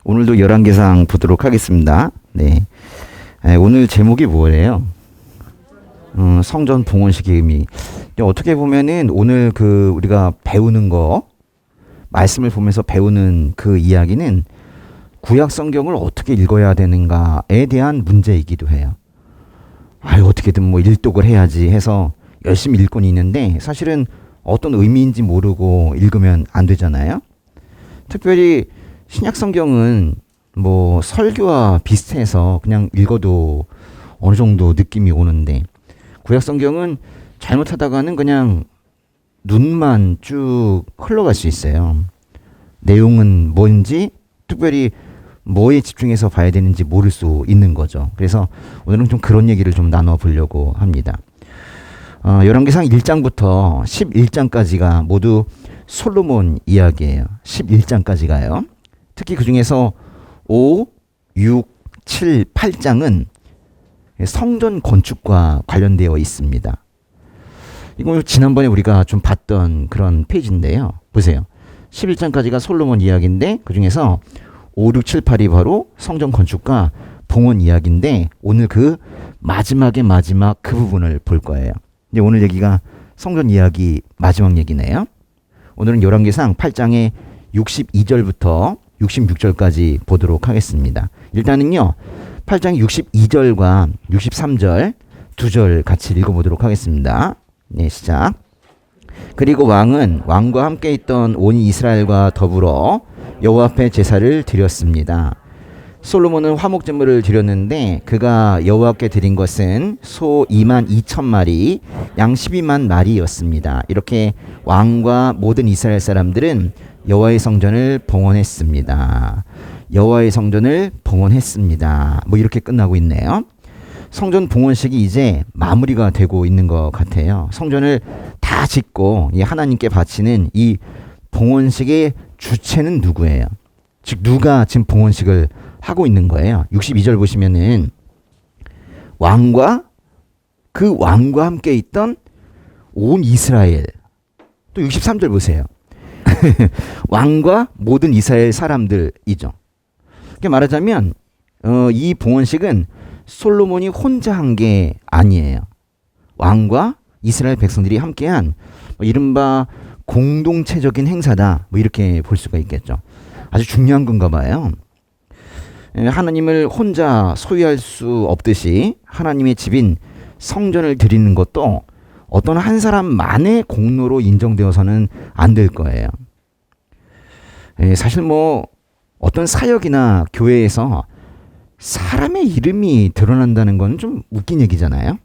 오늘도 열왕기상 보도록 하겠습니다. 네. 오늘 제목이 뭐예요? 성전 봉헌식의 의미. 어떻게 보면은 오늘 우리가 배우는 거, 말씀을 보면서 배우는 그 이야기는 구약 성경을 어떻게 읽어야 되는가에 대한 문제이기도 해요. 어떻게든 뭐 일독을 해야지 해서 열심히 읽곤 있는데 사실은 어떤 의미인지 모르고 읽으면 안 되잖아요. 특별히 신약 성경은 뭐 설교와 비슷해서 그냥 읽어도 어느 정도 느낌이 오는데 구약 성경은 잘못하다가는 그냥 눈만 쭉 흘러갈 수 있어요. 내용은 뭔지 특별히 뭐에 집중해서 봐야 되는지 모를 수 있는 거죠. 그래서 오늘은 좀 그런 얘기를 좀 나눠보려고 합니다. 열왕기상 1장부터 11장까지가 모두 솔로몬 이야기예요. 11장까지가요. 특히 그 중에서 5, 6, 7, 8장은 성전 건축과 관련되어 있습니다. 이거 지난번에 우리가 좀 봤던 그런 페이지인데요. 보세요. 11장까지가 솔로몬 이야기인데 그 중에서 5, 6, 7, 8이 바로 성전 건축과 봉헌 이야기인데 오늘 그 마지막 그 부분을 볼 거예요. 이제 오늘 얘기가 성전 이야기 마지막 얘기네요. 오늘은 열왕기상 8장의 62절부터 66절까지 보도록 하겠습니다. 일단은요. 8장 62절과 63절 두 절 같이 읽어보도록 하겠습니다. 네, 시작. 그리고 왕은 왕과 함께 있던 온 이스라엘과 더불어 여호와 앞에 제사를 드렸습니다. 솔로몬은 화목 제물을 드렸는데 그가 여호와께 드린 것은 소 2만 2천 마리, 양 12만 마리였습니다. 이렇게 왕과 모든 이스라엘 사람들은 여호와의 성전을 봉헌했습니다. 여호와의 성전을 봉헌했습니다. 뭐 이렇게 끝나고 있네요. 성전 봉헌식이 이제 마무리가 되고 있는 것 같아요. 성전을 다 짓고 하나님께 바치는 이 봉헌식의 주체는 누구예요? 즉 누가 지금 봉헌식을 하고 있는 거예요. 62절 보시면은 왕과 함께 있던 온 이스라엘. 또 63절 보세요. 왕과 모든 이스라엘 사람들이죠. 그러니까 말하자면 이 봉헌식은 솔로몬이 혼자 한 게 아니에요. 왕과 이스라엘 백성들이 함께한 이른바 공동체적인 행사다. 뭐 이렇게 볼 수가 있겠죠. 아주 중요한 건가 봐요. 하나님을 혼자 소유할 수 없듯이 하나님의 집인 성전을 드리는 것도 어떤 한 사람만의 공로로 인정되어서는 안 될 거예요. 사실 뭐 어떤 사역이나 교회에서 사람의 이름이 드러난다는 건 좀 웃긴 얘기잖아요.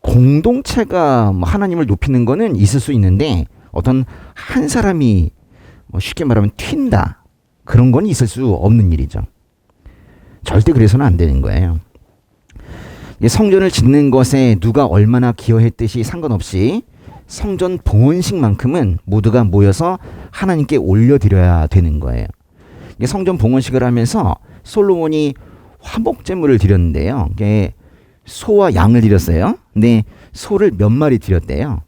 공동체가 하나님을 높이는 거는 있을 수 있는데 어떤 한 사람이 쉽게 말하면 튄다. 그런 건 있을 수 없는 일이죠. 절대 그래서는 안 되는 거예요. 성전을 짓는 것에 누가 얼마나 기여했듯이 상관없이 성전 봉헌식만큼은 모두가 모여서 하나님께 올려드려야 되는 거예요. 성전 봉헌식을 하면서 솔로몬이 화목제물을 드렸는데요. 소와 양을 드렸어요. 근데 소를 몇 마리 드렸대요?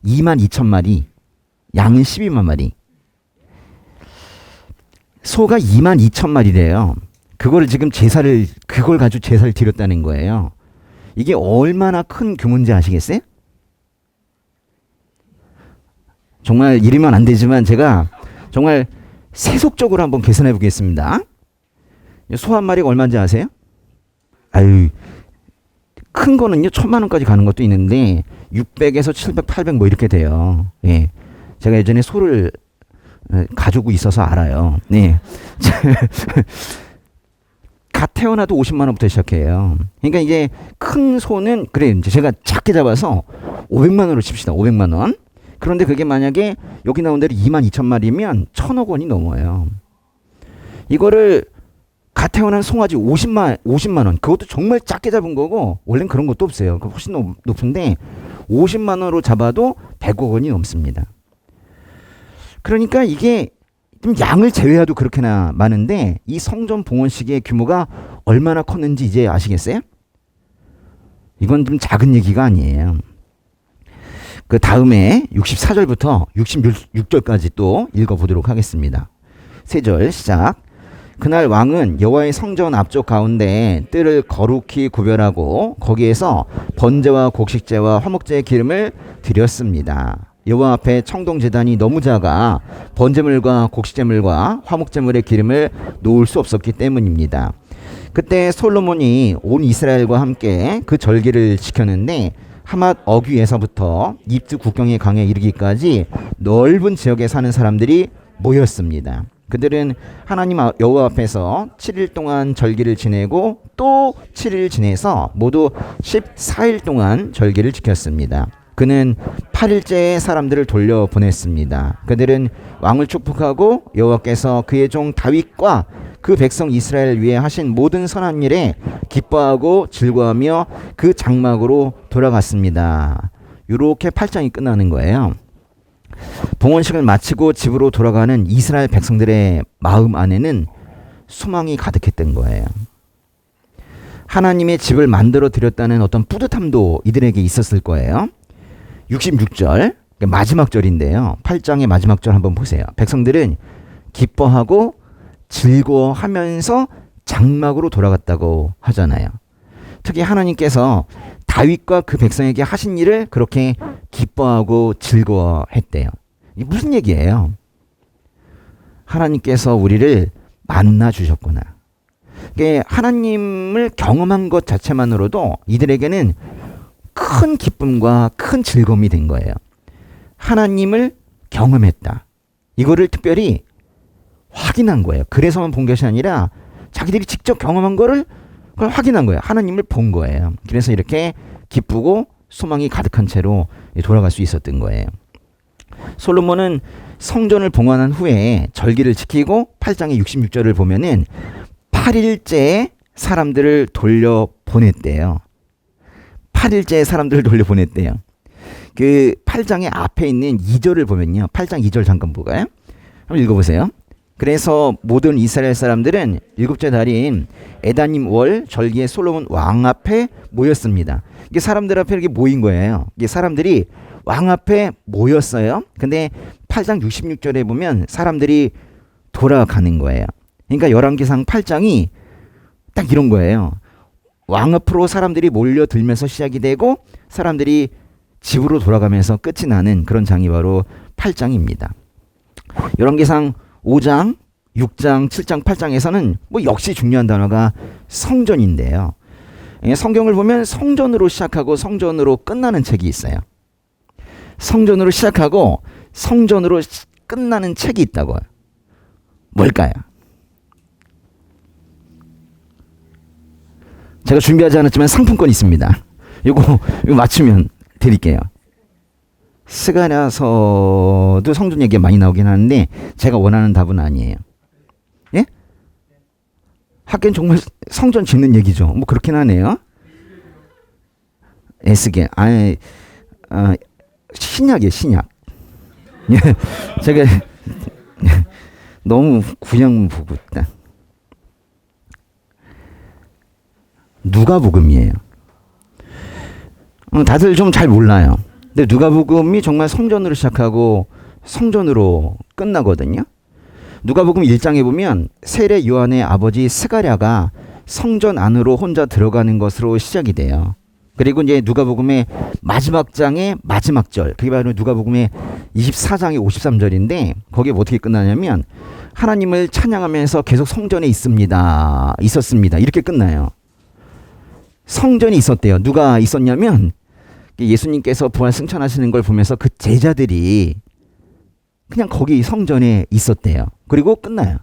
2만 2천 마리, 양은 12만 마리. 소가 2만 2천 마리래요. 그걸 가지고 제사를 드렸다는 거예요. 이게 얼마나 큰 규모인지 아시겠어요? 정말 이러면 안 되지만 제가 정말 세속적으로 한번 계산해 보겠습니다. 소 한 마리가 얼마인지 아세요? 큰 거는요 1,000만 원까지 가는 것도 있는데 600에서 700, 800 뭐 이렇게 돼요. 예, 제가 예전에 소를 가지고 있어서 알아요. 네. 갓 태어나도 50만 원부터 시작해요. 그러니까 이제 큰 소는 이제 제가 작게 잡아서 500만 원으로 칩시다. 500만 원. 그런데 그게 만약에 여기 나온 대로 2만 2천 마리면 1,000억 원이 넘어요. 이거를 갓 태어난 송아지 50만 원. 그것도 정말 작게 잡은 거고 원래는 그런 것도 없어요. 훨씬 높은데 50만 원으로 잡아도 100억 원이 넘습니다. 그러니까 이게 좀 양을 제외해도 그렇게나 많은데 이 성전 봉헌식의 규모가 얼마나 컸는지 이제 아시겠어요? 이건 좀 작은 얘기가 아니에요. 그 다음에 64절부터 66절까지 또 읽어보도록 하겠습니다. 4절 시작. 그날 왕은 여호와의 성전 앞쪽 가운데 뜰을 거룩히 구별하고 거기에서 번제와 곡식제와 화목제의 기름을 드렸습니다. 여호와 앞에 청동제단이 너무 작아 번제물과 곡식제물과 화목제물의 기름을 놓을 수 없었기 때문입니다. 그때 솔로몬이 온 이스라엘과 함께 그 절기를 지켰는데 하맛 어귀에서부터 입스 국경의 강에 이르기까지 넓은 지역에 사는 사람들이 모였습니다. 그들은 하나님 여호와 앞에서 7일 동안 절기를 지내고 또 7일 지내서 모두 14일 동안 절기를 지켰습니다. 그는 8일째에 사람들을 돌려보냈습니다. 그들은 왕을 축복하고 여호와께서 그의 종 다윗과 그 백성 이스라엘 위에 하신 모든 선한 일에 기뻐하고 즐거워하며 그 장막으로 돌아갔습니다. 이렇게 8장이 끝나는 거예요. 봉헌식을 마치고 집으로 돌아가는 이스라엘 백성들의 마음 안에는 소망이 가득했던 거예요. 하나님의 집을 만들어 드렸다는 어떤 뿌듯함도 이들에게 있었을 거예요. 66절 마지막 절인데요. 8장의 마지막 절 한번 보세요. 백성들은 기뻐하고 즐거워하면서 장막으로 돌아갔다고 하잖아요. 특히 하나님께서 다윗과 그 백성에게 하신 일을 그렇게 기뻐하고 즐거워했대요. 이게 무슨 얘기예요? 하나님께서 우리를 만나 주셨구나. 이게 하나님을 경험한 것 자체만으로도 이들에게는 큰 기쁨과 큰 즐거움이 된 거예요. 하나님을 경험했다. 이거를 특별히 확인한 거예요. 그래서만 본 것이 아니라 자기들이 직접 경험한 거를 그걸 확인한 거예요. 하나님을 본 거예요. 그래서 이렇게 기쁘고 소망이 가득한 채로 돌아갈 수 있었던 거예요. 솔로몬은 성전을 봉헌한 후에 절기를 지키고 8장의 66절을 보면은 8일째에 사람들을 돌려보냈대요. 8일째에 사람들을 돌려보냈대요. 그 8장의 앞에 있는 2절을 보면요. 8장 2절 잠깐 볼까요? 한번 읽어보세요. 그래서 모든 이스라엘 사람들은 7째 달인 에다님 월 절기에 솔로몬 왕 앞에 모였습니다. 이게 사람들 앞에 이렇게 모인 거예요. 이게 사람들이 왕 앞에 모였어요. 근데 8장 66절에 보면 사람들이 돌아가는 거예요. 그러니까 열왕기상 8장이 딱 이런 거예요. 왕 앞으로 사람들이 몰려들면서 시작이 되고 사람들이 집으로 돌아가면서 끝이 나는 그런 장이 바로 8장입니다. 열왕기상 5장, 6장, 7장, 8장에서는 뭐 역시 중요한 단어가 성전인데요. 성경을 보면 성전으로 시작하고 성전으로 끝나는 책이 있어요. 성전으로 시작하고 성전으로 끝나는 책이 있다고요. 뭘까요? 제가 준비하지 않았지만 상품권 있습니다. 이거 맞추면 드릴게요. 스가랴서도 성전 얘기가 많이 나오긴 하는데 제가 원하는 답은 아니에요. 예? 하긴 정말 성전 짓는 얘기죠. 뭐 그렇긴 하네요. 에스겔, 신약이에요, 신약. 예, 제가 너무 구약 보고 있다. 누가복음이에요. 다들 좀 잘 몰라요. 근데 누가복음이 정말 성전으로 시작하고 성전으로 끝나거든요. 누가복음 1장에 보면 세례 요한의 아버지 스가랴가 성전 안으로 혼자 들어가는 것으로 시작이 돼요. 그리고 이제 누가복음의 마지막 장의 마지막 절, 그게 바로 누가복음의 24장의 53절인데 거기에 뭐 어떻게 끝나냐면 하나님을 찬양하면서 계속 성전에 있었습니다. 이렇게 끝나요. 성전이 있었대요. 누가 있었냐면 예수님께서 부활 승천하시는 걸 보면서 그 제자들이 그냥 거기 성전에 있었대요. 그리고 끝나요.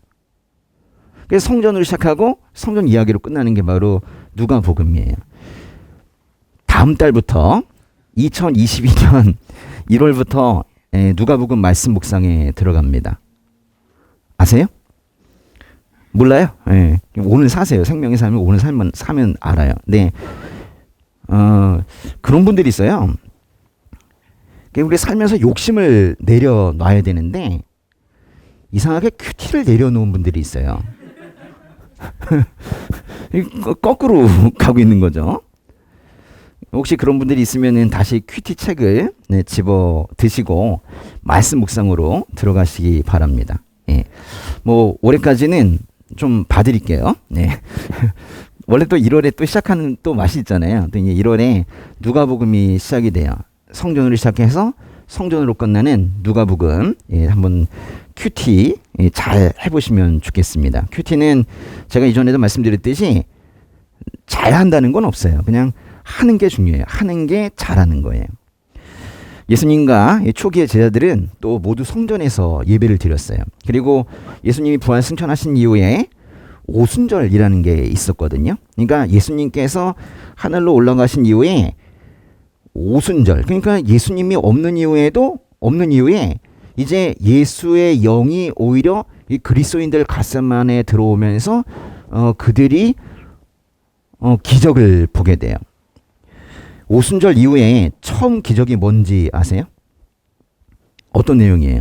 그래서 성전으로 시작하고 성전 이야기로 끝나는 게 바로 누가복음이에요. 다음 달부터 2022년 1월부터 누가복음 말씀 묵상에 들어갑니다. 아세요? 몰라요? 네. 오늘 사세요. 생명의 삶을 오늘 사면 알아요. 네. 그런 분들이 있어요. 우리 살면서 욕심을 내려놔야 되는데 이상하게 큐티를 내려놓은 분들이 있어요. 거꾸로 가고 있는 거죠. 혹시 그런 분들이 있으면 다시 큐티 책을 집어 드시고 말씀 묵상으로 들어가시기 바랍니다. 예. 뭐 올해까지는 좀 봐드릴게요. 네. 원래 또 1월에 또 시작하는 또 맛이 있잖아요. 또 이제 1월에 누가복음이 시작이 돼요. 성전으로 시작해서 성전으로 끝나는 누가복음. 예, 한번 큐티 잘 해보시면 좋겠습니다. 큐티는 제가 이전에도 말씀드렸듯이 잘 한다는 건 없어요. 그냥 하는 게 중요해요. 하는 게 잘하는 거예요. 예수님과 초기의 제자들은 또 모두 성전에서 예배를 드렸어요. 그리고 예수님이 부활 승천하신 이후에 오순절이라는 게 있었거든요. 그러니까 예수님께서 하늘로 올라가신 이후에 오순절, 그러니까 예수님이 없는 이후에 이제 예수의 영이 오히려 이 그리스도인들 가슴 안에 들어오면서 그들이 기적을 보게 돼요. 오순절 이후에 처음 기적이 뭔지 아세요? 어떤 내용이에요?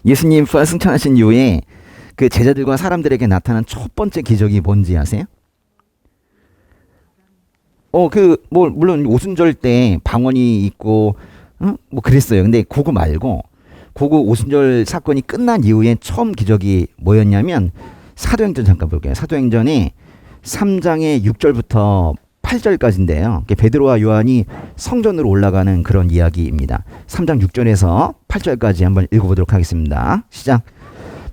예수님 부활 승천하신 이후에 그 제자들과 사람들에게 나타난 첫 번째 기적이 뭔지 아세요? 물론 오순절 때 방언이 있고 뭐 그랬어요. 근데 그거 말고 그거 오순절 사건이 끝난 이후에 처음 기적이 뭐였냐면 사도행전 잠깐 볼게요. 사도행전에 3장의 6절부터 8절까지인데요. 베드로와 요한이 성전으로 올라가는 그런 이야기입니다. 3장 6절에서 8절까지 한번 읽어보도록 하겠습니다. 시작.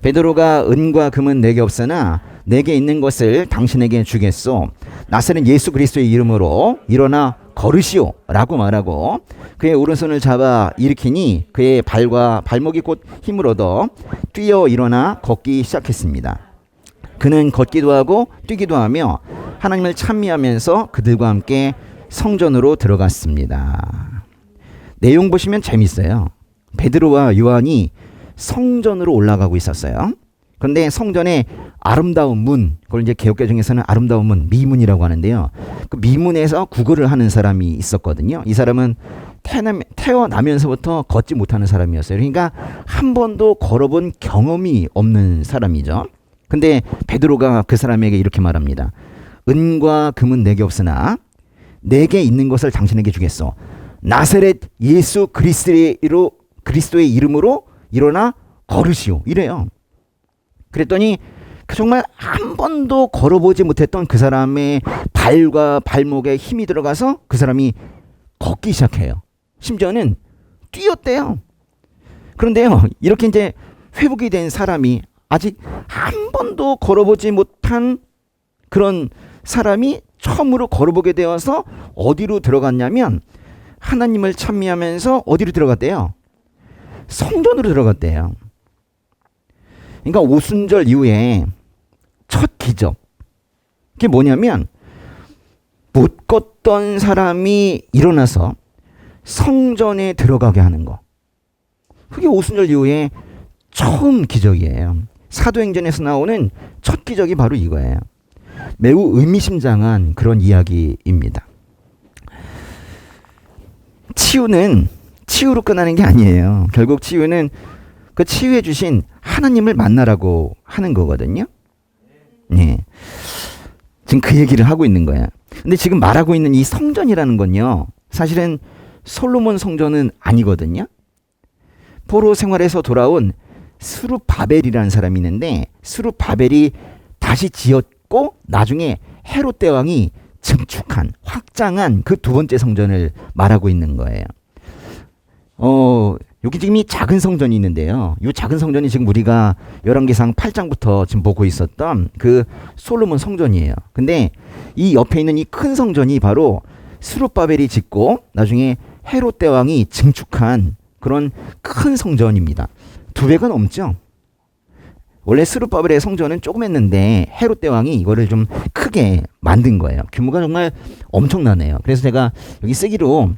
베드로가 은과 금은 내게 없으나 내게 있는 것을 당신에게 주겠소. 나사렛 예수 그리스도의 이름으로 일어나 걸으시오 라고 말하고 그의 오른손을 잡아 일으키니 그의 발과 발목이 곧 힘을 얻어 뛰어 일어나 걷기 시작했습니다. 그는 걷기도 하고 뛰기도 하며 하나님을 찬미하면서 그들과 함께 성전으로 들어갔습니다. 내용 보시면 재밌어요. 베드로와 요한이 성전으로 올라가고 있었어요. 그런데 성전에 아름다운 문, 그걸 이제 개역개정에서는 아름다운 문, 미문이라고 하는데요. 그 미문에서 구걸을 하는 사람이 있었거든요. 이 사람은 태어나면서부터 걷지 못하는 사람이었어요. 그러니까 한 번도 걸어본 경험이 없는 사람이죠. 근데 베드로가 그 사람에게 이렇게 말합니다. 은과 금은 내게 없으나 내게 있는 것을 당신에게 주겠소. 나사렛 예수 그리스도의 이름으로 일어나 걸으시오. 이래요. 그랬더니 정말 한 번도 걸어보지 못했던 그 사람의 발과 발목에 힘이 들어가서 그 사람이 걷기 시작해요. 심지어는 뛰었대요. 그런데요, 이렇게 이제 회복이 된 사람이 아직 한 번도 걸어보지 못한 그런 사람이 처음으로 걸어보게 되어서 어디로 들어갔냐면 하나님을 찬미하면서 어디로 들어갔대요? 성전으로 들어갔대요. 그러니까 오순절 이후에 첫 기적. 그게 뭐냐면 못 걷던 사람이 일어나서 성전에 들어가게 하는 거. 그게 오순절 이후에 처음 기적이에요. 사도행전에서 나오는 첫 기적이 바로 이거예요. 매우 의미심장한 그런 이야기입니다. 치유는 치유로 끝나는 게 아니에요. 결국 치유는 그 치유해 주신 하나님을 만나라고 하는 거거든요. 네. 지금 그 얘기를 하고 있는 거야. 근데 지금 말하고 있는 이 성전이라는 건요, 사실은 솔로몬 성전은 아니거든요. 포로 생활에서 돌아온 스룹바벨이라는 사람이 있는데 스룹바벨이 다시 지었고 나중에 헤롯 대왕이 증축한 확장한 그 두 번째 성전을 말하고 있는 거예요. 여기 지금 이 작은 성전이 있는데요. 이 작은 성전이 지금 우리가 열왕기상 8장부터 지금 보고 있었던 그 솔로몬 성전이에요. 근데 이 옆에 있는 이 큰 성전이 바로 스룹바벨이 짓고 나중에 헤롯 대왕이 증축한 그런 큰 성전입니다. 2배가 넘죠. 원래 스룹바벨의 성전은 조금 했는데 헤롯 대왕이 이거를 좀 크게 만든 거예요. 규모가 정말 엄청나네요. 그래서 제가 여기 쓰기로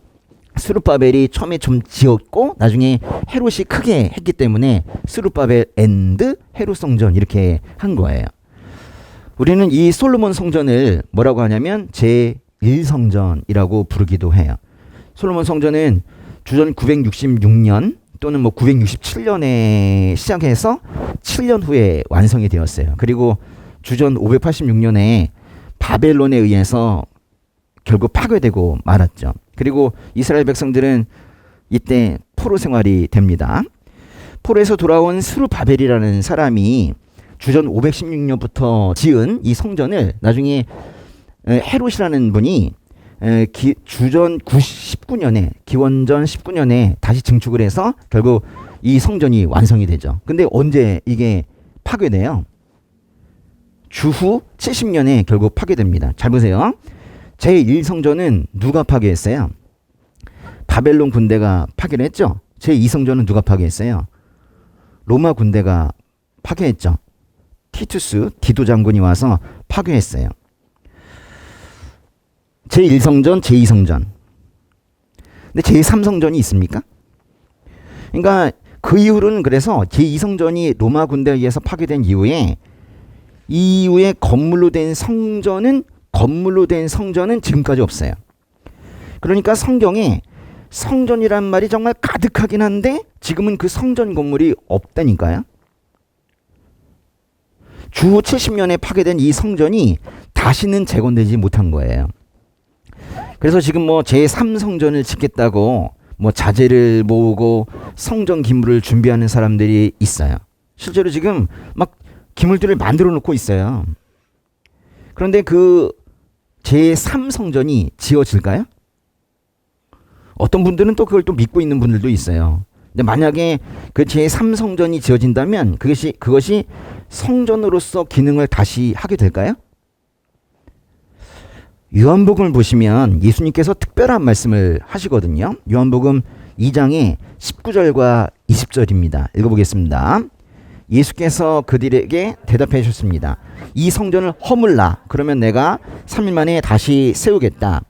스룹바벨이 처음에 좀 지었고 나중에 헤롯이 크게 했기 때문에 스룹바벨 앤드 헤롯 성전 이렇게 한 거예요. 우리는 이 솔로몬 성전을 뭐라고 하냐면 제1성전이라고 부르기도 해요. 솔로몬 성전은 주전 966년 또는 뭐 967년에 시작해서 7년 후에 완성이 되었어요. 그리고 주전 586년에 바벨론에 의해서 결국 파괴되고 말았죠. 그리고 이스라엘 백성들은 이때 포로 생활이 됩니다. 포로에서 돌아온 스루바벨이라는 사람이 주전 516년부터 지은 이 성전을 나중에 헤롯이라는 분이 주전 19년에 기원전 19년에 다시 증축을 해서 결국 이 성전이 완성이 되죠. 근데 언제 이게 파괴돼요? 주후 70년에 결국 파괴됩니다. 잘 보세요. 제1성전은 누가 파괴했어요? 바벨론 군대가 파괴를 했죠. 제2성전은 누가 파괴했어요? 로마 군대가 파괴했죠. 티투스 디도 장군이 와서 파괴했어요. 제1성전, 제2성전. 근데 제3성전이 있습니까? 그러니까 그 이후로는 그래서 제2성전이 로마 군대에 의해서 파괴된 이후에 건물로 된 성전은 지금까지 없어요. 그러니까 성경에 성전이란 말이 정말 가득하긴 한데 지금은 그 성전 건물이 없다니까요. 주후 70년에 파괴된 이 성전이 다시는 재건되지 못한 거예요. 그래서 지금 뭐 제3성전을 짓겠다고 뭐 자재를 모으고 성전 기물을 준비하는 사람들이 있어요. 실제로 지금 막 기물들을 만들어 놓고 있어요. 그런데 그 제3성전이 지어질까요? 어떤 분들은 또 그걸 또 믿고 있는 분들도 있어요. 근데 만약에 그 제3성전이 지어진다면 그것이 성전으로서 기능을 다시 하게 될까요? 요한복음을 보시면 예수님께서 특별한 말씀을 하시거든요. 요한복음 2장의 19절과 20절입니다. 읽어보겠습니다. 예수께서 그들에게 대답해 주셨습니다. 이 성전을 허물라. 그러면 내가 3일 만에 다시 세우겠다.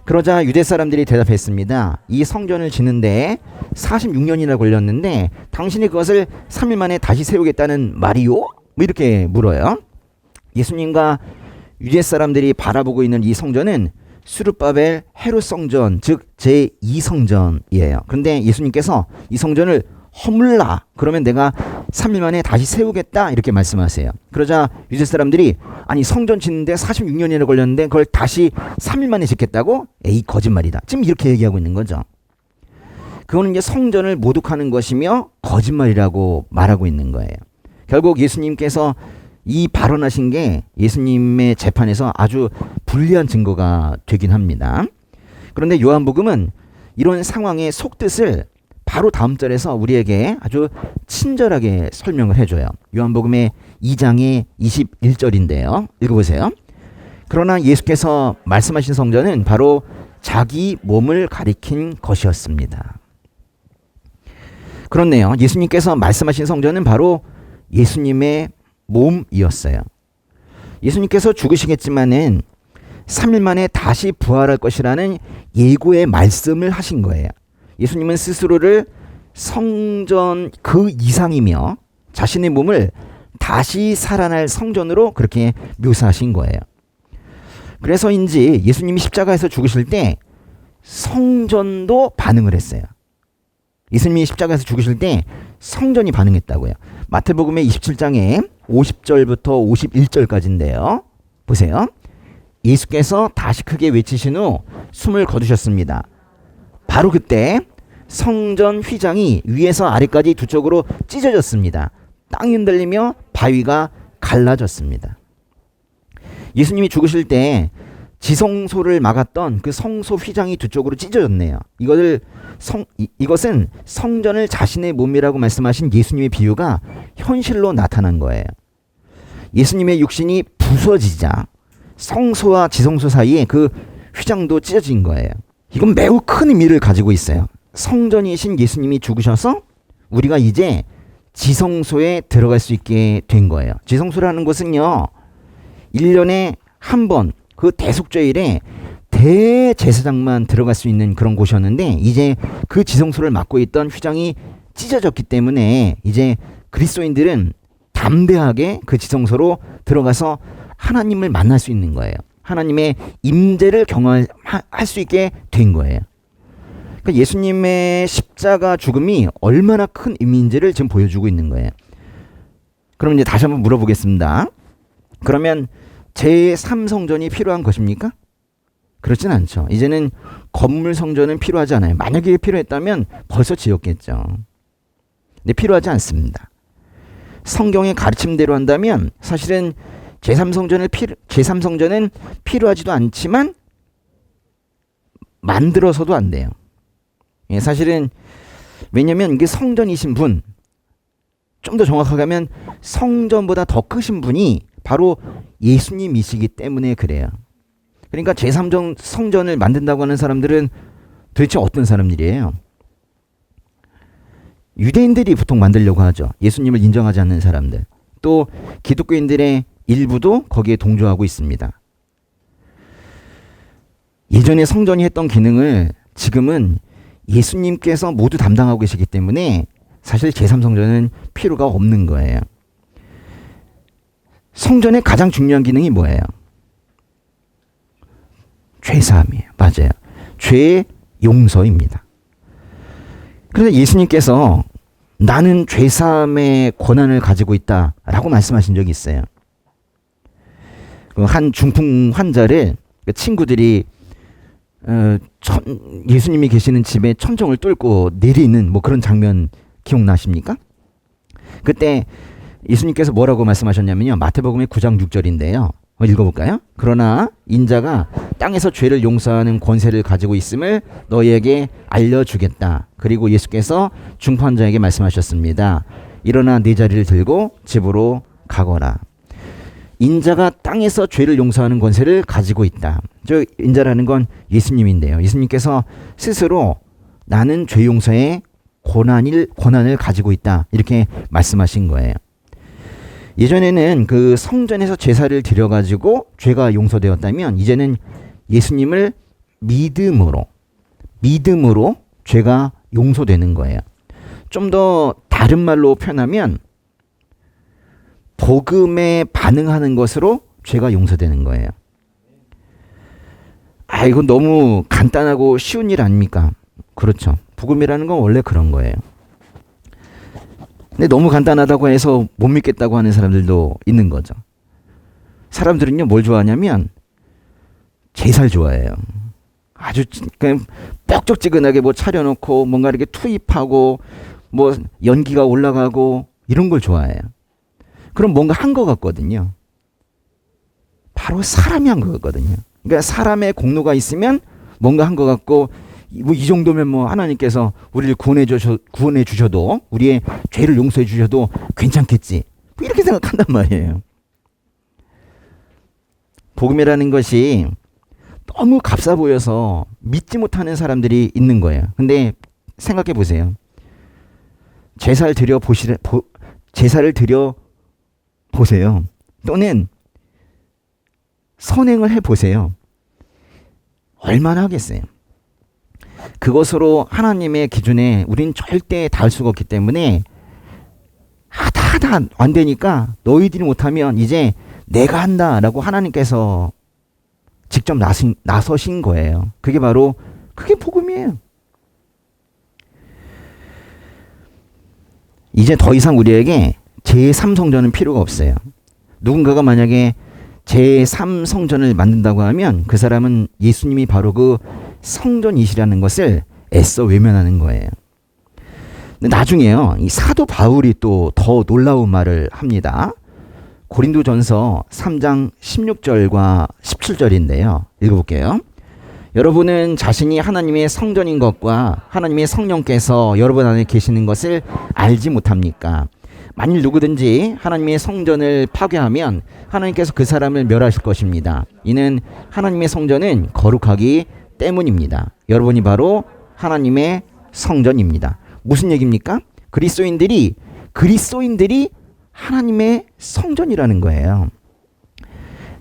그러자 유대 사람들이 대답했습니다. 이 성전을 짓는데 46년이나 걸렸는데 당신이 그것을 3일 만에 다시 세우겠다는 말이요? 뭐 이렇게 물어요. 예수님과 유대 사람들이 바라보고 있는 이 성전은 스룹바벨 헤롯 성전, 즉 제2성전이에요. 그런데 예수님께서 이 성전을 허물라. 그러면 내가 3일 만에 다시 세우겠다. 이렇게 말씀하세요. 그러자 유대 사람들이 아니 성전 짓는데 46년이나 걸렸는데 그걸 다시 3일 만에 짓겠다고? 에이 거짓말이다. 지금 이렇게 얘기하고 있는 거죠. 그거는 이제 성전을 모독하는 것이며 거짓말이라고 말하고 있는 거예요. 결국 예수님께서 이 발언하신 게 예수님의 재판에서 아주 불리한 증거가 되긴 합니다. 그런데 요한복음은 이런 상황의 속뜻을 바로 다음 절에서 우리에게 아주 친절하게 설명을 해줘요. 요한복음의 2장의 21절인데요. 읽어보세요. 그러나 예수께서 말씀하신 성전은 바로 자기 몸을 가리킨 것이었습니다. 그렇네요. 예수님께서 말씀하신 성전은 바로 예수님의 몸이었어요. 예수님께서 죽으시겠지만은 3일 만에 다시 부활할 것이라는 예고의 말씀을 하신 거예요. 예수님은 스스로를 성전 그 이상이며 자신의 몸을 다시 살아날 성전으로 그렇게 묘사하신 거예요. 그래서인지 예수님이 십자가에서 죽으실 때 성전도 반응을 했어요. 예수님이 십자가에서 죽으실 때 성전이 반응했다고요. 마태복음의 27장에 50절부터 51절까지인데요. 보세요. 예수께서 다시 크게 외치신 후 숨을 거두셨습니다. 바로 그때 성전 휘장이 위에서 아래까지 두 쪽으로 찢어졌습니다. 땅이 흔들리며 바위가 갈라졌습니다. 예수님이 죽으실 때 지성소를 막았던 그 성소 휘장이 두 쪽으로 찢어졌네요. 이것은 성전을 자신의 몸이라고 말씀하신 예수님의 비유가 현실로 나타난 거예요. 예수님의 육신이 부서지자 성소와 지성소 사이에 그 휘장도 찢어진 거예요. 이건 매우 큰 의미를 가지고 있어요. 성전이신 예수님이 죽으셔서 우리가 이제 지성소에 들어갈 수 있게 된 거예요. 지성소라는 곳은요, 1년에 한 번 그 대속죄일에 대제사장만 들어갈 수 있는 그런 곳이었는데 이제 그 지성소를 맡고 있던 휘장이 찢어졌기 때문에 이제 그리스도인들은 담대하게 그 지성소로 들어가서 하나님을 만날 수 있는 거예요. 하나님의 임재를 경험할 수 있게 된 거예요. 그러니까 예수님의 십자가 죽음이 얼마나 큰 의미인지를 지금 보여주고 있는 거예요. 그럼 이제 다시 한번 물어보겠습니다. 그러면 제3성전이 필요한 것입니까? 그렇진 않죠. 이제는 건물 성전은 필요하지 않아요. 만약에 필요했다면 벌써 지었겠죠. 근데 필요하지 않습니다. 성경의 가르침대로 한다면 사실은 제3성전은 필요하지도 않지만 만들어서도 안 돼요. 예, 사실은 왜냐면 이게 성전이신 분, 좀 더 정확하게 하면 성전보다 더 크신 분이 바로 예수님이시기 때문에 그래요. 그러니까 제3성전을 만든다고 하는 사람들은 도대체 어떤 사람들이에요? 유대인들이 보통 만들려고 하죠. 예수님을 인정하지 않는 사람들. 또 기독교인들의 일부도 거기에 동조하고 있습니다. 예전에 성전이 했던 기능을 지금은 예수님께서 모두 담당하고 계시기 때문에 사실 제3성전은 필요가 없는 거예요. 성전의 가장 중요한 기능이 뭐예요? 죄사함이에요. 맞아요. 죄의 용서입니다. 그런데 예수님께서 나는 죄사함의 권한을 가지고 있다라고 말씀하신 적이 있어요. 한 중풍 환자를 친구들이 예수님이 계시는 집에 천정을 뚫고 내리는 뭐 그런 장면 기억나십니까? 그때 예수님께서 뭐라고 말씀하셨냐면요. 마태복음의 9장 6절인데요. 읽어볼까요? 그러나 인자가 땅에서 죄를 용서하는 권세를 가지고 있음을 너희에게 알려주겠다. 그리고 예수께서 중풍환자에게 말씀하셨습니다. 일어나 네 자리를 들고 집으로 가거라. 인자가 땅에서 죄를 용서하는 권세를 가지고 있다. 저 인자라는 건 예수님인데요. 예수님께서 스스로 나는 죄 용서의 권한을 가지고 있다. 이렇게 말씀하신 거예요. 예전에는 그 성전에서 제사를 드려가지고 죄가 용서되었다면 이제는 예수님을 믿음으로 죄가 용서되는 거예요. 좀 더 다른 말로 표현하면 복음에 반응하는 것으로 죄가 용서되는 거예요. 이건 너무 간단하고 쉬운 일 아닙니까? 그렇죠. 복음이라는 건 원래 그런 거예요. 근데 너무 간단하다고 해서 못 믿겠다고 하는 사람들도 있는 거죠. 사람들은요, 뭘 좋아하냐면 제사를 좋아해요. 아주 그냥 뻑적지근하게 뭐 차려놓고 뭔가 이렇게 투입하고 뭐 연기가 올라가고 이런 걸 좋아해요. 그럼 뭔가 한 것 같거든요. 바로 사람이 한 것 같거든요. 그러니까 사람의 공로가 있으면 뭔가 한 것 같고 뭐 이 정도면 뭐 하나님께서 우리를 구원해 주셔도 우리의 죄를 용서해 주셔도 괜찮겠지. 뭐 이렇게 생각한단 말이에요. 복음이라는 것이 너무 값싸 보여서 믿지 못하는 사람들이 있는 거예요. 근데 생각해 보세요. 제사를 드려 보세요. 또는 선행을 해 보세요. 얼마나 하겠어요? 그것으로 하나님의 기준에 우린 절대 닿을 수가 없기 때문에 다 안 되니까 너희들이 못하면 이제 내가 한다라고 하나님께서 직접 나서신 거예요. 그게 복음이에요. 이제 더 이상 우리에게 제3성전은 필요가 없어요. 누군가가 만약에 제3성전을 만든다고 하면 그 사람은 예수님이 바로 그 성전이시라는 것을 애써 외면하는 거예요. 근데 나중에요, 이 사도 바울이 또 더 놀라운 말을 합니다. 고린도전서 3장 16절과 17절인데요. 읽어볼게요. 여러분은 자신이 하나님의 성전인 것과 하나님의 성령께서 여러분 안에 계시는 것을 알지 못합니까? 만일 누구든지 하나님의 성전을 파괴하면 하나님께서 그 사람을 멸하실 것입니다. 이는 하나님의 성전은 거룩하기 때문입니다. 여러분이 바로 하나님의 성전입니다. 무슨 얘기입니까? 그리스도인들이 하나님의 성전이라는 거예요.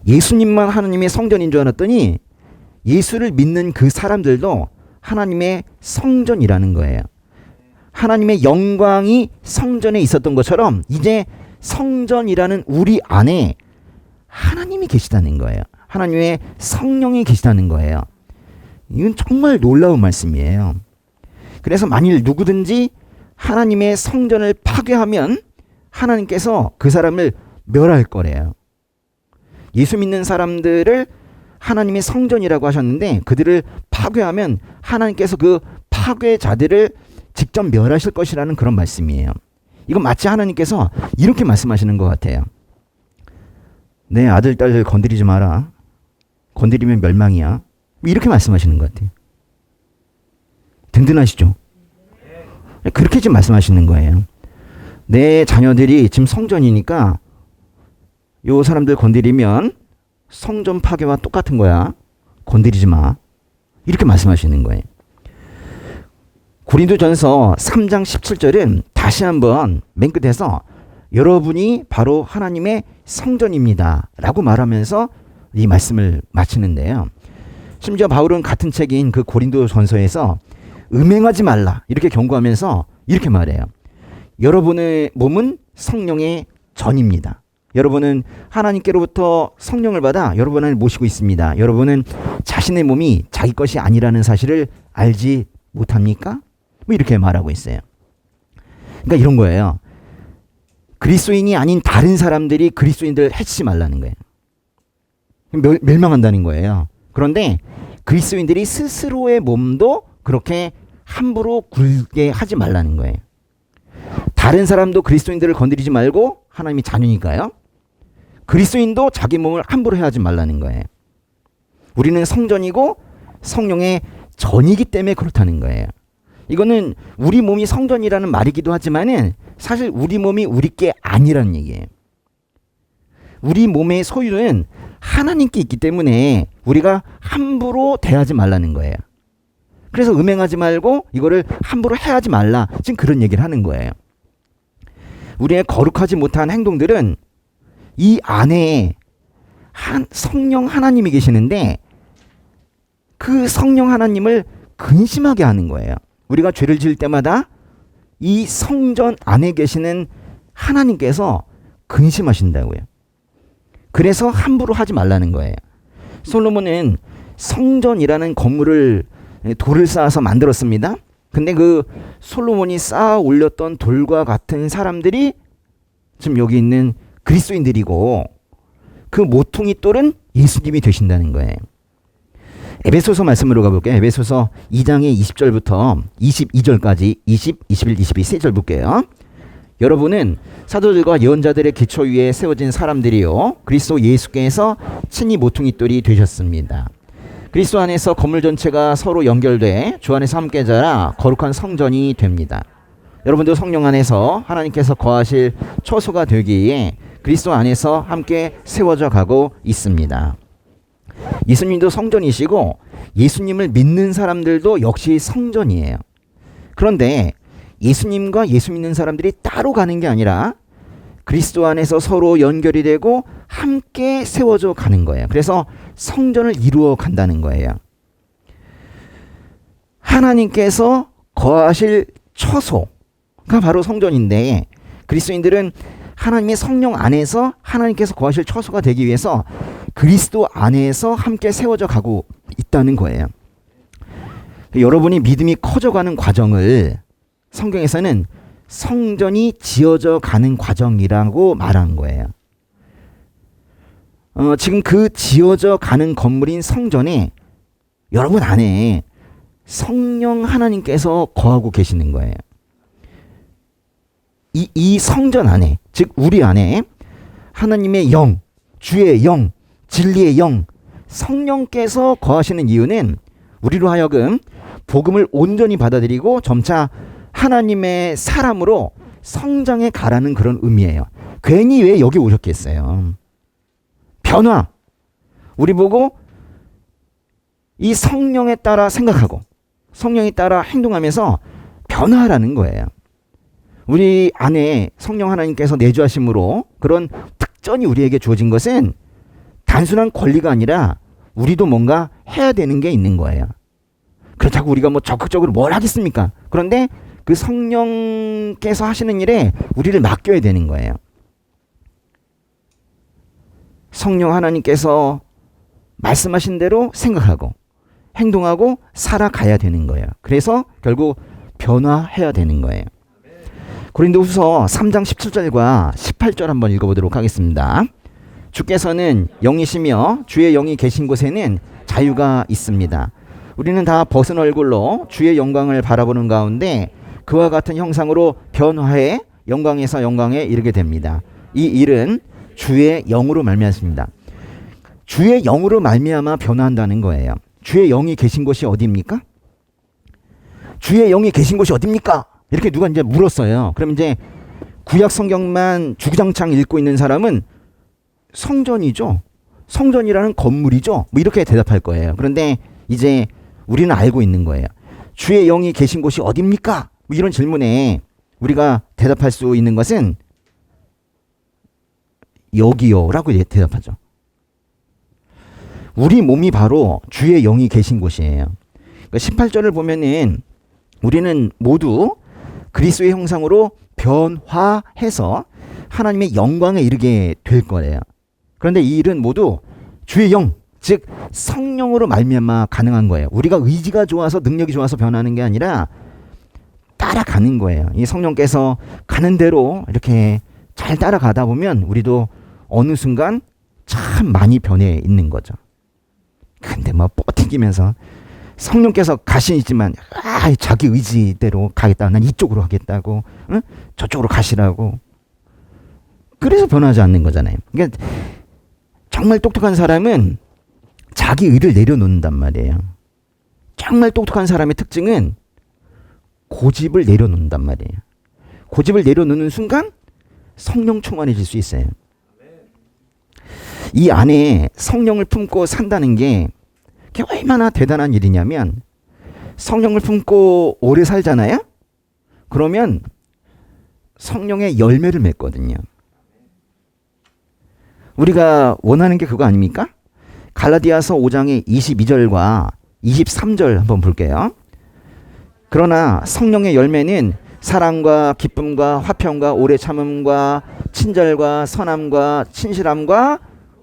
예수님만 하나님의 성전인 줄 알았더니 예수를 믿는 그 사람들도 하나님의 성전이라는 거예요. 하나님의 영광이 성전에 있었던 것처럼 이제 성전이라는 우리 안에 하나님이 계시다는 거예요. 하나님의 성령이 계시다는 거예요. 이건 정말 놀라운 말씀이에요. 그래서 만일 누구든지 하나님의 성전을 파괴하면 하나님께서 그 사람을 멸할 거래요. 예수 믿는 사람들을 하나님의 성전이라고 하셨는데 그들을 파괴하면 하나님께서 그 파괴자들을 직접 멸하실 것이라는 그런 말씀이에요. 이건 마치 하나님께서 이렇게 말씀하시는 것 같아요. 내 아들, 딸들 건드리지 마라. 건드리면 멸망이야. 이렇게 말씀하시는 것 같아요. 든든하시죠? 그렇게 지금 말씀하시는 거예요. 내 자녀들이 지금 성전이니까 요 사람들 건드리면 성전 파괴와 똑같은 거야. 건드리지 마. 이렇게 말씀하시는 거예요. 고린도전서 3장 17절은 다시 한번 맨 끝에서 여러분이 바로 하나님의 성전입니다 라고 말하면서 이 말씀을 마치는데요. 심지어 바울은 같은 책인 그 고린도전서에서 음행하지 말라 이렇게 경고하면서 이렇게 말해요. 여러분의 몸은 성령의 전입니다. 여러분은 하나님께로부터 성령을 받아 여러분 안에 모시고 있습니다. 여러분은 자신의 몸이 자기 것이 아니라는 사실을 알지 못합니까? 뭐 이렇게 말하고 있어요. 그러니까 이런 거예요. 그리스도인이 아닌 다른 사람들이 그리스도인들을 해치지 말라는 거예요. 멸망한다는 거예요. 그런데 그리스도인들이 스스로의 몸도 그렇게 함부로 굴게 하지 말라는 거예요. 다른 사람도 그리스도인들을 건드리지 말고 하나님이 자녀니까요. 그리스도인도 자기 몸을 함부로 해하지 말라는 거예요. 우리는 성전이고 성령의 전이기 때문에 그렇다는 거예요. 이거는 우리 몸이 성전이라는 말이기도 하지만은 사실 우리 몸이 우리 게 아니라는 얘기예요. 우리 몸의 소유는 하나님께 있기 때문에 우리가 함부로 대하지 말라는 거예요. 그래서 음행하지 말고 이거를 함부로 해하지 말라. 지금 그런 얘기를 하는 거예요. 우리의 거룩하지 못한 행동들은 이 안에 성령 하나님이 계시는데 그 성령 하나님을 근심하게 하는 거예요. 우리가 죄를 지을 때마다 이 성전 안에 계시는 하나님께서 근심하신다고요. 그래서 함부로 하지 말라는 거예요. 솔로몬은 성전이라는 건물을 돌을 쌓아서 만들었습니다. 근데 그 솔로몬이 쌓아 올렸던 돌과 같은 사람들이 지금 여기 있는 그리스도인들이고 그 모퉁이 돌은 예수님이 되신다는 거예요. 에베소서 말씀으로 가볼게요. 에베소서 2장의 20절부터 22절까지 20, 21, 22 세 절 볼게요. 여러분은 사도들과 예언자들의 기초 위에 세워진 사람들이요 그리스도 예수께서 친히 모퉁이 돌이 되셨습니다. 그리스도 안에서 건물 전체가 서로 연결돼 주 안에서 함께 자라 거룩한 성전이 됩니다. 여러분도 성령 안에서 하나님께서 거하실 처소가 되기에 그리스도 안에서 함께 세워져 가고 있습니다. 예수님도 성전이시고 예수님을 믿는 사람들도 역시 성전이에요. 그런데 예수님과 예수 믿는 사람들이 따로 가는 게 아니라 그리스도 안에서 서로 연결이 되고 함께 세워져 가는 거예요. 그래서 성전을 이루어 간다는 거예요. 하나님께서 거하실 처소가 바로 성전인데 그리스도인들은 하나님의 성령 안에서 하나님께서 거하실 처소가 되기 위해서 그리스도 안에서 함께 세워져 가고 있다는 거예요. 여러분이 믿음이 커져가는 과정을 성경에서는 성전이 지어져 가는 과정이라고 말한 거예요. 지금 그 지어져 가는 건물인 성전에 여러분 안에 성령 하나님께서 거하고 계시는 거예요. 이 성전 안에, 즉 우리 안에 하나님의 영, 주의 영, 진리의 영, 성령께서 거하시는 이유는 우리로 하여금 복음을 온전히 받아들이고 점차 하나님의 사람으로 성장해 가라는 그런 의미예요. 괜히 왜 여기 오셨겠어요? 변화. 우리 보고 이 성령에 따라 생각하고 성령에 따라 행동하면서 변화하라는 거예요. 우리 안에 성령 하나님께서 내주하심으로 그런 특전이 우리에게 주어진 것은 단순한 권리가 아니라 우리도 뭔가 해야 되는 게 있는 거예요. 그렇다고 우리가 뭐 적극적으로 뭘 하겠습니까? 그런데 그 성령께서 하시는 일에 우리를 맡겨야 되는 거예요. 성령 하나님께서 말씀하신 대로 생각하고 행동하고 살아가야 되는 거예요. 그래서 결국 변화해야 되는 거예요. 고린도후서 3장 17절과 18절 한번 읽어보도록 하겠습니다. 주께서는 영이시며 주의 영이 계신 곳에는 자유가 있습니다. 우리는 다 벗은 얼굴로 주의 영광을 바라보는 가운데 그와 같은 형상으로 변화해 영광에서 영광에 이르게 됩니다. 이 일은 주의 영으로 말미암습니다. 주의 영으로 말미암아 변화한다는 거예요. 주의 영이 계신 곳이 어디입니까? 주의 영이 계신 곳이 어디입니까? 이렇게 누가 이제 물었어요. 그럼 이제 구약 성경만 주구장창 읽고 있는 사람은 성전이죠. 성전이라는 건물이죠. 뭐 이렇게 대답할 거예요. 그런데 이제 우리는 알고 있는 거예요. 주의 영이 계신 곳이 어디입니까? 뭐 이런 질문에 우리가 대답할 수 있는 것은 여기요 라고 대답하죠. 우리 몸이 바로 주의 영이 계신 곳이에요. 그러니까 18절을 보면은 우리는 모두 그리스도의 형상으로 변화해서 하나님의 영광에 이르게 될 거예요. 그런데 이 일은 모두 주의 영, 즉 성령으로 말미암아 가능한 거예요. 우리가 의지가 좋아서 능력이 좋아서 변하는 게 아니라 따라가는 거예요. 이 성령께서 가는 대로 이렇게 잘 따라가다 보면 우리도 어느 순간 참 많이 변해 있는 거죠. 근데 뭐 뻗튀기면서 성령께서 가시지만 자기 의지대로 가겠다. 난 이쪽으로 하겠다고. 응? 저쪽으로 가시라고. 그래서 변하지 않는 거잖아요. 그러니까 정말 똑똑한 사람은 자기 의를 내려놓는단 말이에요. 정말 똑똑한 사람의 특징은 고집을 내려놓는단 말이에요. 고집을 내려놓는 순간 성령 충만해질 수 있어요. 이 안에 성령을 품고 산다는 게 그게 얼마나 대단한 일이냐면 성령을 품고 오래 살잖아요? 그러면 성령의 열매를 맺거든요. 우리가 원하는 게 그거 아닙니까? 갈라디아서 5장의 22절과 23절 한번 볼게요. 그러나 성령의 열매는 사랑과 기쁨과 화평과 오래 참음과 친절과 선함과 친실함과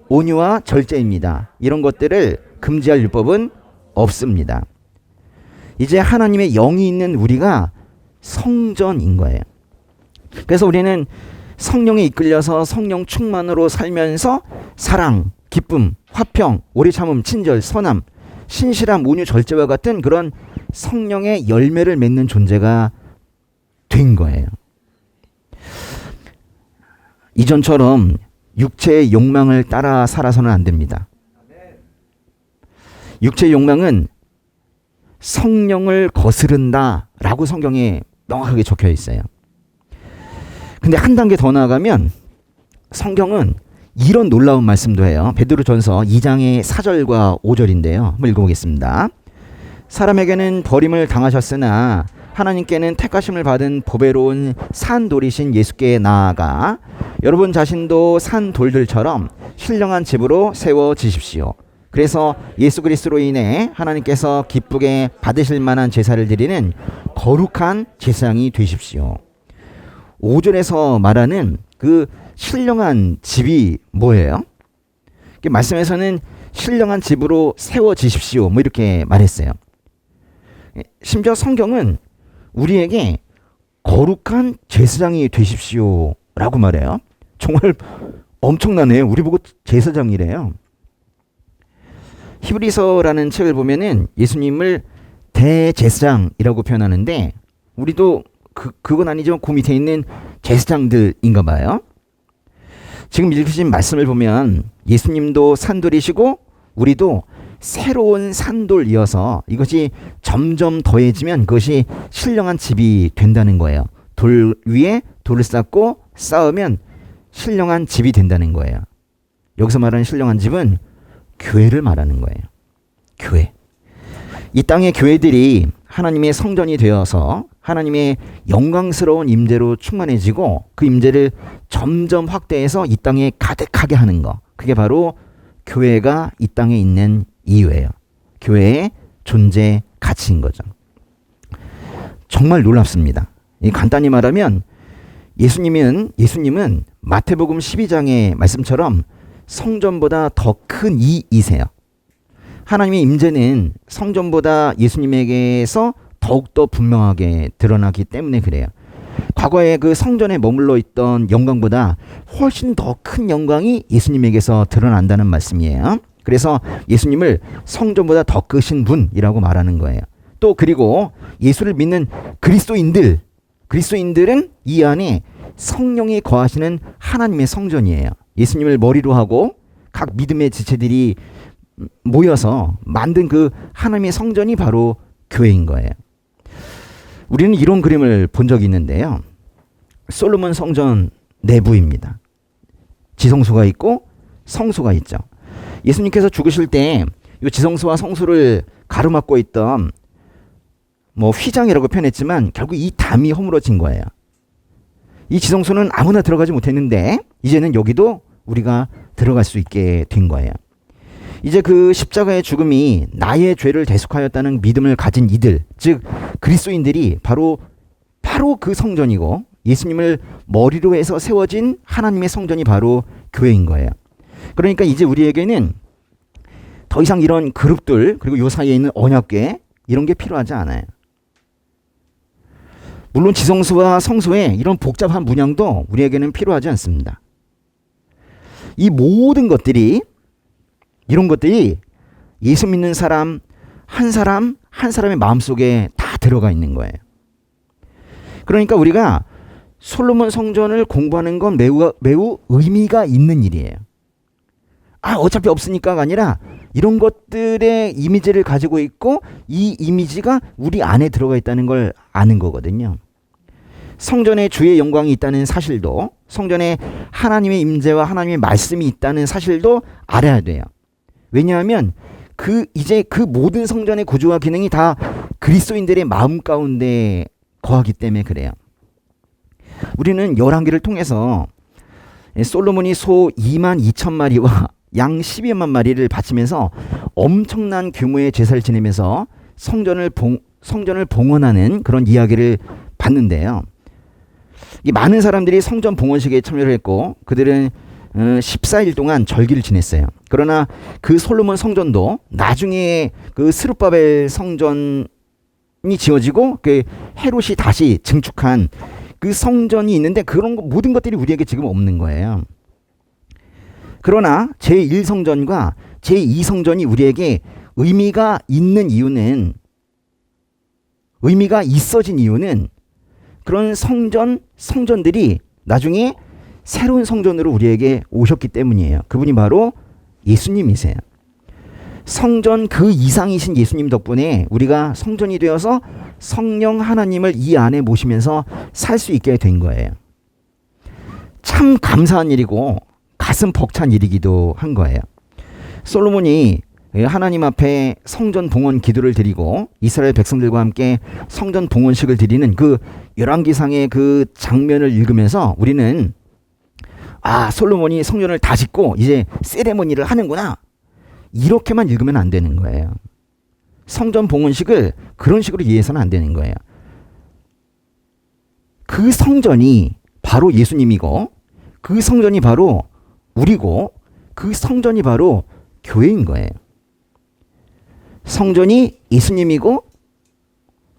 온유와 절제입니다. 이런 것들을 금지할 율법은 없습니다. 이제 하나님의 영이 있는 우리가 성전인 거예요. 그래서 우리는 성령에 이끌려서 성령 충만으로 살면서 사랑, 기쁨, 화평, 오래 참음, 친절, 선함, 신실함, 온유, 절제와 같은 그런 성령의 열매를 맺는 존재가 된 거예요. 이전처럼 육체의 욕망을 따라 살아서는 안 됩니다. 육체의 욕망은 성령을 거스른다라고 성경에 명확하게 적혀 있어요. 근데 한 단계 더 나아가면 성경은 이런 놀라운 말씀도 해요. 베드로전서 2장의 4절과 5절인데요. 한번 읽어보겠습니다. 사람에게는 버림을 당하셨으나 하나님께는 택하심을 받은 보배로운 산돌이신 예수께 나아가 여러분 자신도 산돌들처럼 신령한 집으로 세워지십시오. 그래서 예수 그리스도로 인해 하나님께서 기쁘게 받으실 만한 제사를 드리는 거룩한 제사장이 되십시오. 5절에서 말하는 그 신령한 집이 뭐예요? 말씀에서는 신령한 집으로 세워지십시오. 뭐 이렇게 말했어요. 심지어 성경은 우리에게 거룩한 제사장이 되십시오 라고 말해요. 정말 엄청나네요. 우리 보고 제사장이래요. 히브리서라는 책을 보면은 예수님을 대제사장이라고 표현하는데 우리도 그건 아니지만 그 밑에 있는 제사장들인가 봐요. 지금 읽으신 말씀을 보면 예수님도 산돌이시고 우리도 새로운 산돌이어서 이것이 점점 더해지면 그것이 신령한 집이 된다는 거예요. 돌 위에 돌을 쌓고 쌓으면 신령한 집이 된다는 거예요. 여기서 말하는 신령한 집은 교회를 말하는 거예요. 교회. 이 땅의 교회들이 하나님의 성전이 되어서 하나님의 영광스러운 임재로 충만해지고 그 임재를 점점 확대해서 이 땅에 가득하게 하는 거. 그게 바로 교회가 이 땅에 있는 이유예요. 교회의 존재 가치인 거죠. 정말 놀랍습니다. 간단히 말하면 예수님은 마태복음 12장의 말씀처럼 성전보다 더 큰 이이세요. 하나님의 임재는 성전보다 예수님에게서 더욱더 분명하게 드러나기 때문에 그래요. 과거에 그 성전에 머물러 있던 영광보다 훨씬 더 큰 영광이 예수님에게서 드러난다는 말씀이에요. 그래서 예수님을 성전보다 더 크신 분이라고 말하는 거예요. 또 그리고 예수를 믿는 그리스도인들은 이 안에 성령이 거하시는 하나님의 성전이에요. 예수님을 머리로 하고 각 믿음의 지체들이 모여서 만든 그 하나님의 성전이 바로 교회인 거예요. 우리는 이런 그림을 본 적이 있는데요. 솔로몬 성전 내부입니다. 지성소가 있고 성소가 있죠. 예수님께서 죽으실 때 이 지성소와 성소를 가로막고 있던 뭐 휘장이라고 표현했지만 결국 이 담이 허물어진 거예요. 이 지성소는 아무나 들어가지 못했는데 이제는 여기도 우리가 들어갈 수 있게 된 거예요. 이제 그 십자가의 죽음이 나의 죄를 대속하였다는 믿음을 가진 이들, 즉 그리스도인들이 바로 그 성전이고 예수님을 머리로 해서 세워진 하나님의 성전이 바로 교회인 거예요. 그러니까 이제 우리에게는 더 이상 이런 그룹들 그리고 요 사이에 있는 언약궤 이런 게 필요하지 않아요. 물론 지성소와 성소에 이런 복잡한 문양도 우리에게는 필요하지 않습니다. 이 모든 것들이 이런 것들이 예수 믿는 사람 한 사람의 마음속에 다 들어가 있는 거예요. 그러니까 우리가 솔로몬 성전을 공부하는 건 매우 의미가 있는 일이에요. 어차피 없으니까가 아니라 이런 것들의 이미지를 가지고 있고 이 이미지가 우리 안에 들어가 있다는 걸 아는 거거든요. 성전에 주의 영광이 있다는 사실도, 성전에 하나님의 임재와 하나님의 말씀이 있다는 사실도 알아야 돼요. 왜냐하면 이제 그 모든 성전의 구조와 기능이 다 그리스도인들의 마음 가운데 거하기 때문에 그래요. 우리는 열왕기를 통해서 솔로몬이 소 22,000마리와 양 12만 마리를 바치면서 엄청난 규모의 제사를 지내면서 성전을 봉헌하는 그런 이야기를 봤는데요. 많은 사람들이 성전 봉헌식에 참여를 했고 그들은 14일 동안 절기를 지냈어요. 그러나 그 솔로몬 성전도 나중에 그 스룹바벨 성전이 지어지고 그 헤롯이 다시 증축한 그 성전이 있는데 그런 모든 것들이 우리에게 지금 없는 거예요. 그러나 제1성전과 제2성전이 우리에게 의미가 있어진 이유는 그런 성전들이 나중에 새로운 성전으로 우리에게 오셨기 때문이에요. 그분이 바로 예수님이세요. 성전 그 이상이신 예수님 덕분에 우리가 성전이 되어서 성령 하나님을 이 안에 모시면서 살 수 있게 된 거예요. 참 감사한 일이고 가슴 벅찬 일이기도 한 거예요. 솔로몬이 하나님 앞에 성전 봉헌 기도를 드리고 이스라엘 백성들과 함께 성전 봉헌식을 드리는 그 열왕기상의 그 장면을 읽으면서 우리는 솔로몬이 성전을 다 짓고 이제 세레모니를 하는구나. 이렇게만 읽으면 안 되는 거예요. 성전 봉헌식을 그런 식으로 이해해서는 안 되는 거예요. 그 성전이 바로 예수님이고 그 성전이 바로 우리고 그 성전이 바로 교회인 거예요. 성전이 예수님이고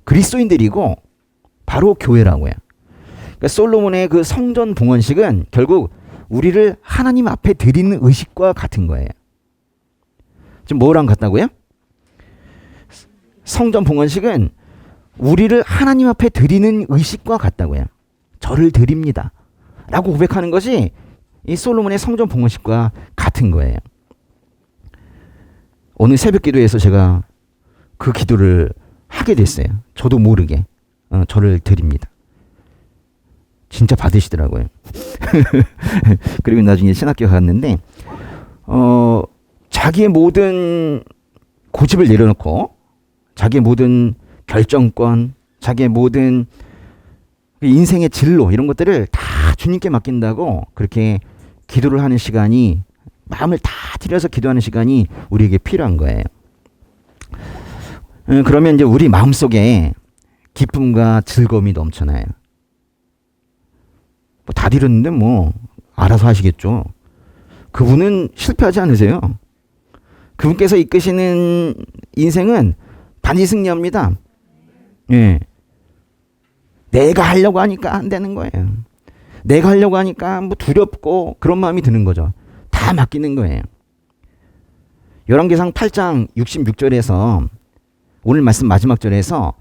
그리스도인들이고 바로 교회라고요. 그러니까 솔로몬의 그 성전 봉헌식은 결국 우리를 하나님 앞에 드리는 의식과 같은 거예요. 지금 뭐랑 같다고요? 성전 봉헌식은 우리를 하나님 앞에 드리는 의식과 같다고요. 저를 드립니다 라고 고백하는 것이 이 솔로몬의 성전 봉헌식과 같은 거예요. 오늘 새벽 기도에서 제가 그 기도를 하게 됐어요. 저도 모르게 저를 드립니다. 진짜 받으시더라고요. 그리고 나중에 신학교 갔는데 자기의 모든 고집을 내려놓고 자기의 모든 결정권, 자기의 모든 인생의 진로 이런 것들을 다 주님께 맡긴다고 그렇게 기도를 하는 시간이, 마음을 다 들여서 기도하는 시간이 우리에게 필요한 거예요. 그러면 이제 우리 마음속에 기쁨과 즐거움이 넘쳐나요. 다 드렸는데 알아서 하시겠죠. 그분은 실패하지 않으세요. 그분께서 이끄시는 인생은 반드시 승리합니다. 예. 내가 하려고 하니까 안 되는 거예요. 내가 하려고 하니까 두렵고 그런 마음이 드는 거죠. 다 맡기는 거예요. 열왕기상 8장 66절에서 오늘 말씀 마지막 절에서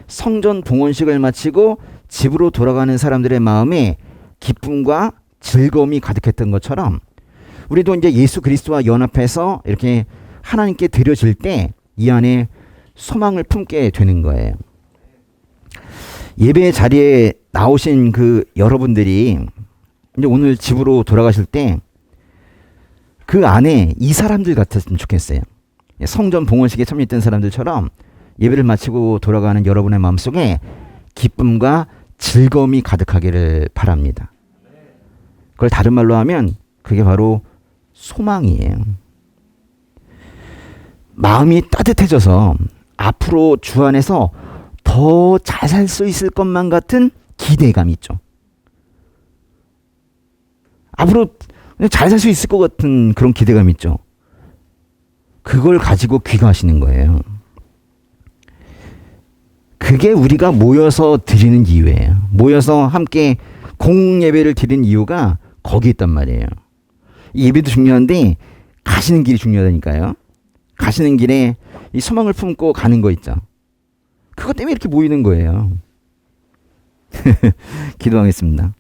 성전 봉헌식을 마치고 집으로 돌아가는 사람들의 마음에 기쁨과 즐거움이 가득했던 것처럼 우리도 이제 예수 그리스도와 연합해서 이렇게 하나님께 드려질 때 이 안에 소망을 품게 되는 거예요. 예배 자리에 나오신 그 여러분들이 이제 오늘 집으로 돌아가실 때 그 안에 이 사람들 같았으면 좋겠어요. 성전 봉헌식에 참여했던 사람들처럼 예배를 마치고 돌아가는 여러분의 마음속에 기쁨과 즐거움이 가득하기를 바랍니다. 그걸 다른 말로 하면 그게 바로 소망이에요. 마음이 따뜻해져서 앞으로 주 안에서 더 잘 살 수 있을 것만 같은 기대감이 있죠. 앞으로 잘 살 수 있을 것 같은 그런 기대감이 있죠. 그걸 가지고 귀가하시는 거예요. 그게 우리가 모여서 드리는 이유예요. 모여서 함께 공예배를 드리는 이유가 거기 있단 말이에요. 이 예배도 중요한데 가시는 길이 중요하다니까요. 가시는 길에 이 소망을 품고 가는 거 있죠. 그것 때문에 이렇게 모이는 거예요. 기도하겠습니다.